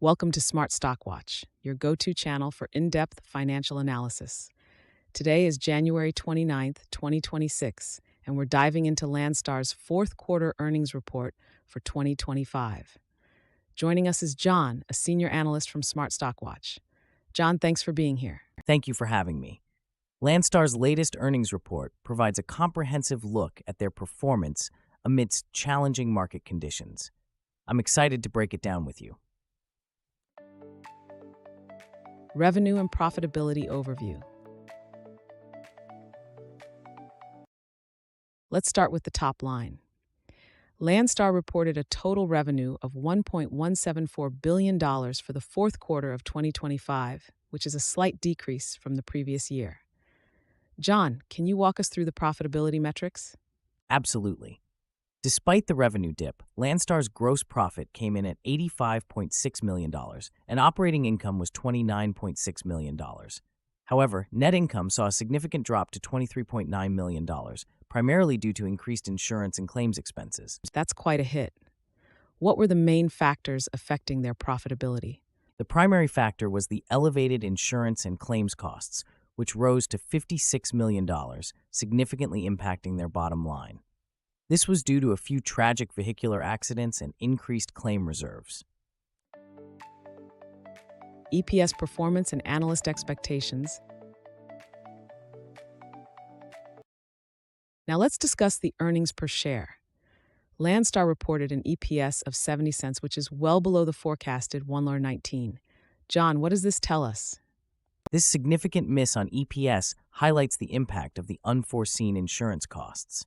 Welcome to Smart Stock Watch, your go-to channel for in-depth financial analysis. Today is January 29th, 2026, and we're diving into Landstar's fourth quarter earnings report for 2025. Joining us is John, a senior analyst from Smart Stock Watch. John, thanks for being here. Thank you for having me. Landstar's latest earnings report provides a comprehensive look at their performance amidst challenging market conditions. I'm excited to break it down with you. Revenue and profitability overview. Let's start with the top line. Landstar reported a total revenue of $1.174 billion for the fourth quarter of 2025, which is a slight decrease from the previous year. John, can you walk us through the profitability metrics? Absolutely. Despite the revenue dip, Landstar's gross profit came in at $85.6 million, and operating income was $29.6 million. However, net income saw a significant drop to $23.9 million, primarily due to increased insurance and claims expenses. That's quite a hit. What were the main factors affecting their profitability? The primary factor was the elevated insurance and claims costs, which rose to $56 million, significantly impacting their bottom line. This was due to a few tragic vehicular accidents and increased claim reserves. EPS performance and analyst expectations. Now let's discuss the earnings per share. Landstar reported an EPS of 70 cents, which is well below the forecasted $1.19. John, what does this tell us? This significant miss on EPS highlights the impact of the unforeseen insurance costs.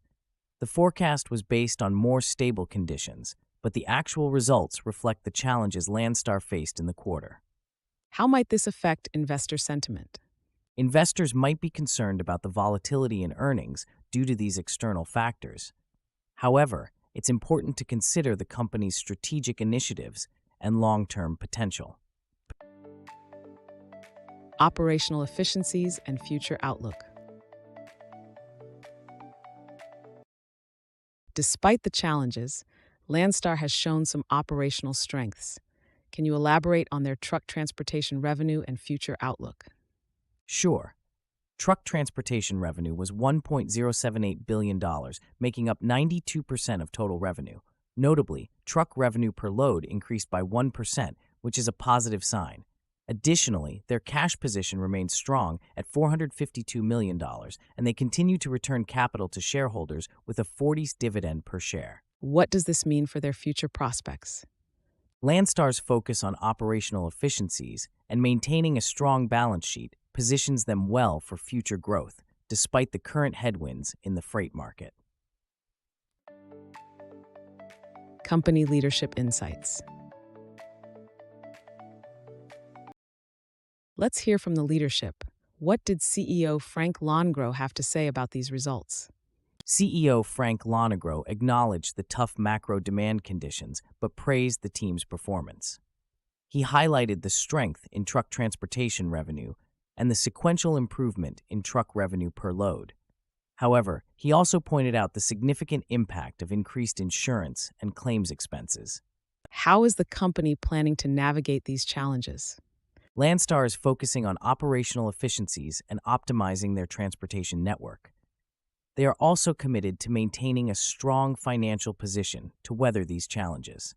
The forecast was based on more stable conditions, but the actual results reflect the challenges Landstar faced in the quarter. How might this affect investor sentiment? Investors might be concerned about the volatility in earnings due to these external factors. However, it's important to consider the company's strategic initiatives and long-term potential. Operational efficiencies and future outlook. Despite the challenges, Landstar has shown some operational strengths. Can you elaborate on their truck transportation revenue and future outlook? Sure. Truck transportation revenue was $1.078 billion, making up 92% of total revenue. Notably, truck revenue per load increased by 1%, which is a positive sign. Additionally, their cash position remains strong at $452 million, and they continue to return capital to shareholders with a 40 dividend per share. What does this mean for their future prospects? Landstar's focus on operational efficiencies and maintaining a strong balance sheet positions them well for future growth, despite the current headwinds in the freight market. Company leadership insights. Let's hear from the leadership. What did CEO Frank Lonegro have to say about these results? CEO Frank Lonegro acknowledged the tough macro demand conditions but praised the team's performance. He highlighted the strength in truck transportation revenue and the sequential improvement in truck revenue per load. However, he also pointed out the significant impact of increased insurance and claims expenses. How is the company planning to navigate these challenges? Landstar is focusing on operational efficiencies and optimizing their transportation network. They are also committed to maintaining a strong financial position to weather these challenges.